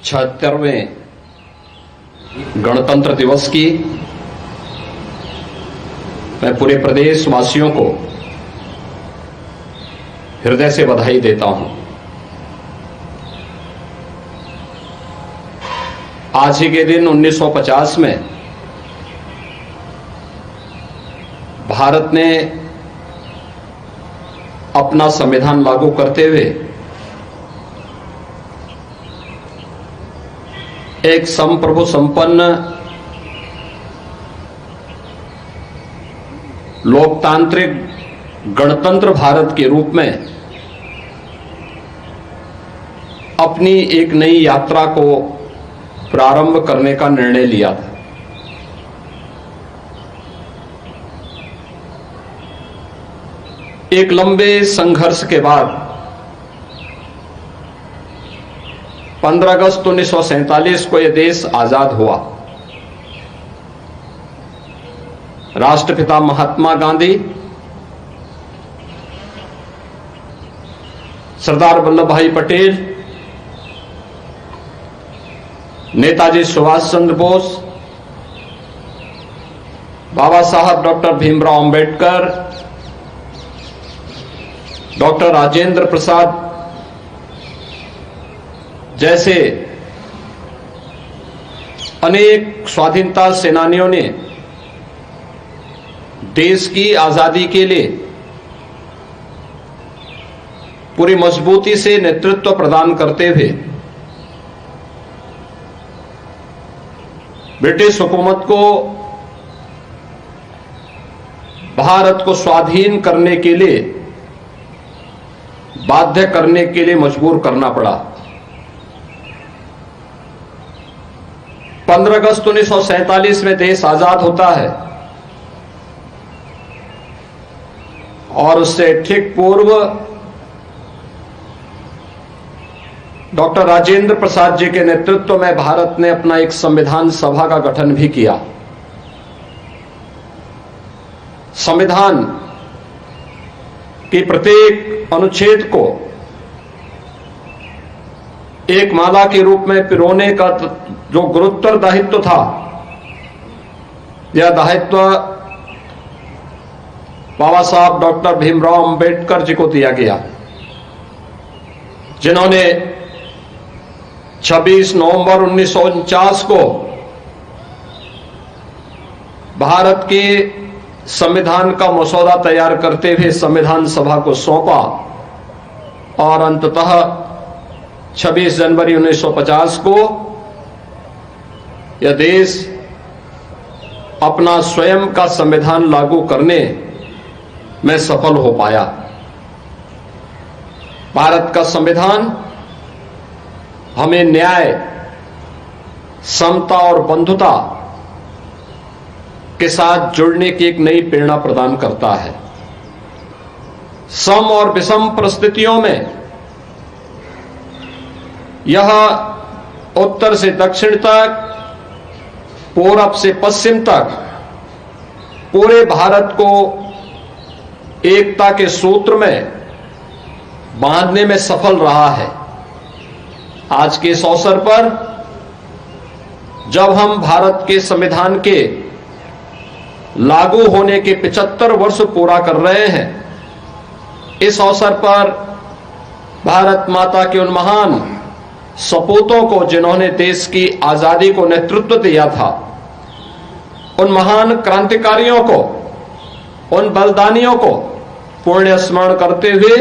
76वें गणतंत्र दिवस की मैं पूरे प्रदेश वासियों को हृदय से बधाई देता हूं। आज ही के दिन 1950 में भारत ने अपना संविधान लागू करते हुए एक संप्रभु संपन्न लोकतांत्रिक गणतंत्र भारत के रूप में अपनी एक नई यात्रा को प्रारंभ करने का निर्णय लिया था। एक लंबे संघर्ष के बाद 15 अगस्त 1947 को यह देश आजाद हुआ। राष्ट्रपिता महात्मा गांधी, सरदार वल्लभ भाई पटेल, नेताजी सुभाष चंद्र बोस, बाबा साहब डॉक्टर भीमराव अंबेडकर, डॉक्टर राजेंद्र प्रसाद जैसे अनेक स्वाधीनता सेनानियों ने देश की आजादी के लिए पूरी मजबूती से नेतृत्व प्रदान करते हुए ब्रिटिश हुकूमत को भारत को स्वाधीन करने के लिए बाध्य करने के लिए मजबूर करना पड़ा। 15 अगस्त 1947 में देश आजाद होता है और उससे ठीक पूर्व डॉक्टर राजेंद्र प्रसाद जी के नेतृत्व में भारत ने अपना एक संविधान सभा का गठन भी किया। संविधान के प्रत्येक अनुच्छेद को एक माला के रूप में पिरोने का जो गुरुतर दायित्व था, यह दायित्व बाबा साहब डॉक्टर भीमराव अंबेडकर जी को दिया गया, जिन्होंने 26 नवंबर 1949 को भारत के संविधान का मसौदा तैयार करते हुए संविधान सभा को सौंपा और अंततः 26 जनवरी 1950 को यह देश अपना स्वयं का संविधान लागू करने में सफल हो पाया। भारत का संविधान हमें न्याय, समता और बंधुता के साथ जुड़ने की एक नई प्रेरणा प्रदान करता है। सम और विषम परिस्थितियों में यह उत्तर से दक्षिण तक, पूरब से पश्चिम तक पूरे भारत को एकता के सूत्र में बांधने में सफल रहा है। आज के इस अवसर पर जब हम भारत के संविधान के लागू होने के 75 वर्ष पूरा कर रहे हैं, इस अवसर पर भारत माता के उन महान सपूतों को जिन्होंने देश की आजादी को नेतृत्व दिया था, उन महान क्रांतिकारियों को, उन बलिदानियों को पुण्य स्मरण करते हुए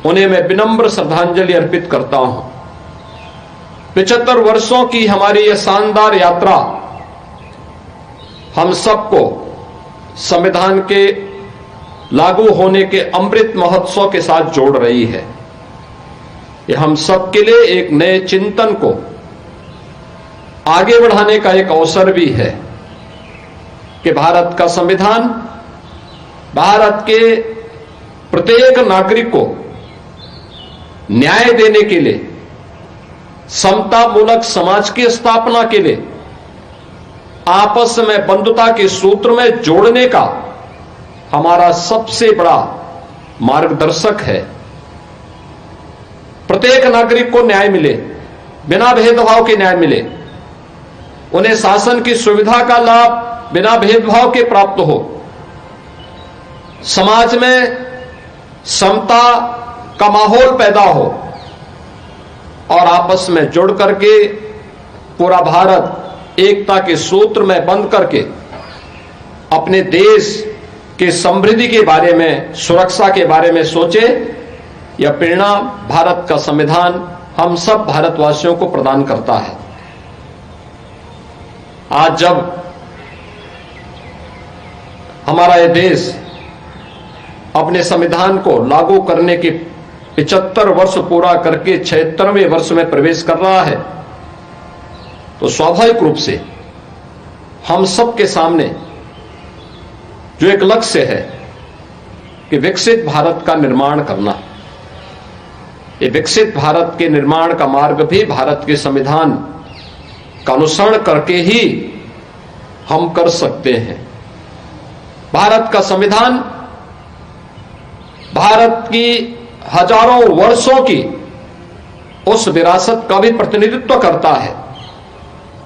उन्हें मैं विनम्र श्रद्धांजलि अर्पित करता हूं। 75 वर्षों की हमारी यह शानदार यात्रा हम सबको संविधान के लागू होने के अमृत महोत्सव के साथ जोड़ रही है। यह हम सबके लिए एक नए चिंतन को आगे बढ़ाने का एक अवसर भी है कि भारत का संविधान भारत के प्रत्येक नागरिक को न्याय देने के लिए, समतामूलक समाज की स्थापना के लिए, आपस में बंधुता के सूत्र में जोड़ने का हमारा सबसे बड़ा मार्गदर्शक है। प्रत्येक नागरिक को न्याय मिले, बिना भेदभाव के न्याय मिले, उन्हें शासन की सुविधा का लाभ बिना भेदभाव के प्राप्त हो, समाज में समता का माहौल पैदा हो और आपस में जुड़ करके पूरा भारत एकता के सूत्र में बंध करके अपने देश के समृद्धि के बारे में, सुरक्षा के बारे में सोचे। यह प्रेरणा भारत का संविधान हम सब भारतवासियों को प्रदान करता है। आज जब हमारा यह देश अपने संविधान को लागू करने के 75 वर्ष पूरा करके 76वें वर्ष में प्रवेश कर रहा है, तो स्वाभाविक रूप से हम सबके सामने जो एक लक्ष्य है कि विकसित भारत का निर्माण करना, ये विकसित भारत के निर्माण का मार्ग भी भारत के संविधान का अनुसरण करके ही हम कर सकते हैं। भारत का संविधान भारत की हजारों वर्षों की उस विरासत का भी प्रतिनिधित्व करता है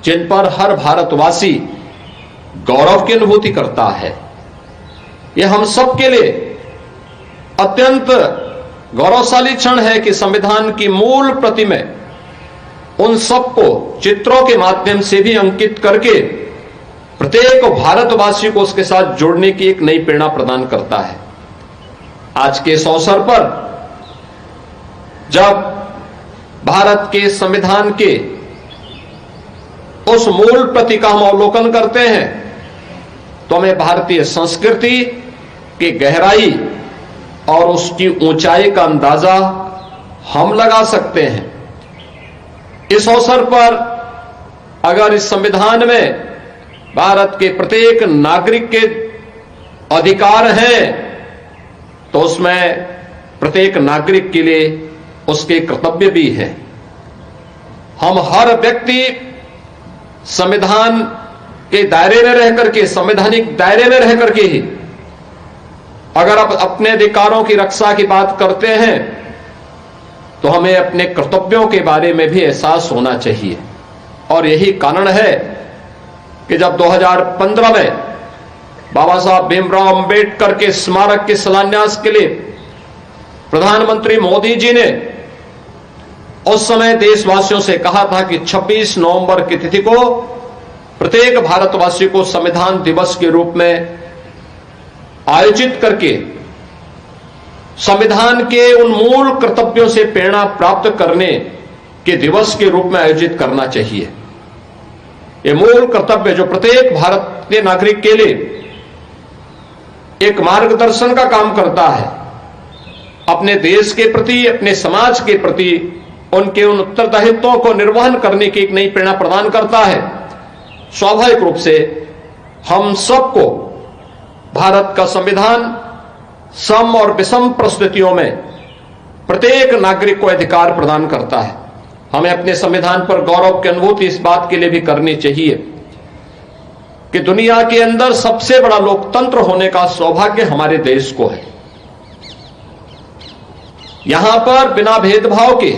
जिन पर हर भारतवासी गौरव की अनुभूति करता है। यह हम सब के लिए अत्यंत गौरवशाली क्षण है कि संविधान की मूल प्रति में उन सबको चित्रों के माध्यम से भी अंकित करके प्रत्येक भारतवासी को उसके साथ जोड़ने की एक नई प्रेरणा प्रदान करता है। आज के इस अवसर पर जब भारत के संविधान के उस मूल प्रति का हम अवलोकन करते हैं तो हमें भारतीय संस्कृति की गहराई और उसकी ऊंचाई का अंदाजा हम लगा सकते हैं। इस अवसर पर अगर इस संविधान में भारत के प्रत्येक नागरिक के अधिकार हैं तो उसमें प्रत्येक नागरिक के लिए उसके कर्तव्य भी है। हम हर व्यक्ति संविधान के दायरे में रह करके, संवैधानिक दायरे में रह करके ही अगर आप अपने अधिकारों की रक्षा की बात करते हैं तो हमें अपने कर्तव्यों के बारे में भी एहसास होना चाहिए। और यही कारण है कि जब 2015 में बाबा साहब भीमराव अंबेडकर के स्मारक के शिलान्यास के लिए प्रधानमंत्री मोदी जी ने उस समय देशवासियों से कहा था कि 26 नवंबर की तिथि को प्रत्येक भारतवासी को संविधान दिवस के रूप में आयोजित करके संविधान के उन मूल कर्तव्यों से प्रेरणा प्राप्त करने के दिवस के रूप में आयोजित करना चाहिए। ये मूल कर्तव्य जो प्रत्येक भारतीय नागरिक के लिए एक मार्गदर्शन का काम करता है, अपने देश के प्रति, अपने समाज के प्रति उनके उन उत्तरदायित्वों को निर्वहन करने की एक नई प्रेरणा प्रदान करता है। स्वाभाविक रूप से हम सबको भारत का संविधान सम और विषम परिस्थितियों में प्रत्येक नागरिक को अधिकार प्रदान करता है। हमें अपने संविधान पर गौरव की अनुभूति इस बात के लिए भी करनी चाहिए कि दुनिया के अंदर सबसे बड़ा लोकतंत्र होने का सौभाग्य हमारे देश को है। यहां पर बिना भेदभाव के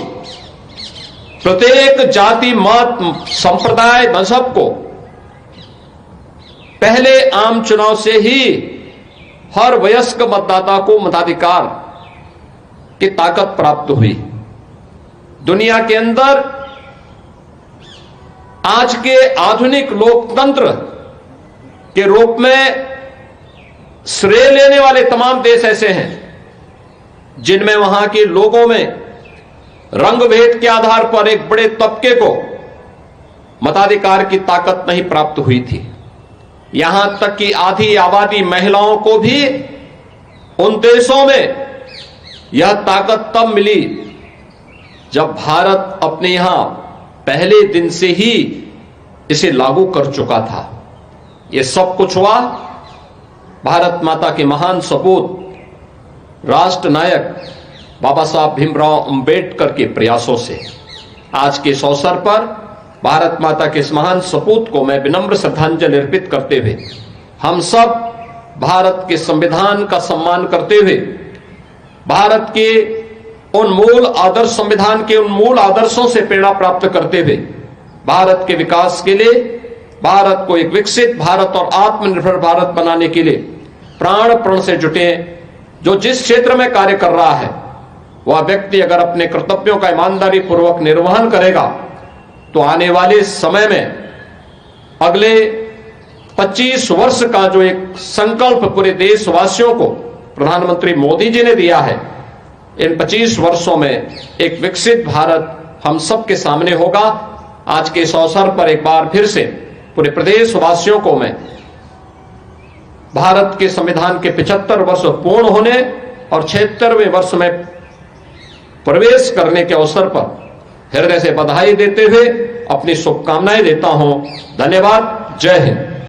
प्रत्येक जाति, मत, संप्रदाय, मजहब को पहले आम चुनाव से ही हर वयस्क मतदाता को मताधिकार की ताकत प्राप्त हुई। दुनिया के अंदर आज के आधुनिक लोकतंत्र के रूप में श्रेय लेने वाले तमाम देश ऐसे हैं जिनमें वहां के लोगों में रंग भेद के आधार पर एक बड़े तबके को मताधिकार की ताकत नहीं प्राप्त हुई थी। यहां तक कि आधी आबादी महिलाओं को भी उन देशों में यह ताकत तब मिली जब भारत अपने यहां पहले दिन से ही इसे लागू कर चुका था। यह सब कुछ हुआ भारत माता के महान सपूत राष्ट्र नायक बाबा साहब भीमराव अंबेडकर के प्रयासों से। आज के इस अवसर पर भारत माता के इस महान सपूत को मैं विनम्र श्रद्धांजलि अर्पित करते हुए हम सब भारत के संविधान का सम्मान करते हुए भारत के उन मूल आदर्श, संविधान के उन मूल आदर्शों से प्रेरणा प्राप्त करते हुए भारत के विकास के लिए, भारत को एक विकसित भारत और आत्मनिर्भर भारत बनाने के लिए प्राण प्रण से जुटे। जो जिस क्षेत्र में कार्य कर रहा है वह व्यक्ति अगर अपने कर्तव्यों का ईमानदारी पूर्वक निर्वहन करेगा तो आने वाले समय में अगले 25 वर्ष का जो एक संकल्प पूरे देशवासियों को प्रधानमंत्री मोदी जी ने दिया है, इन 25 वर्षों में एक विकसित भारत हम सबके सामने होगा। आज के इस अवसर पर एक बार फिर से पूरे प्रदेशवासियों को मैं भारत के संविधान के 75 वर्ष पूर्ण होने और 76वें वर्ष में प्रवेश करने के अवसर पर हृदय से बधाई देते हुए अपनी शुभकामनाएं देता हूं। धन्यवाद। जय हिंद।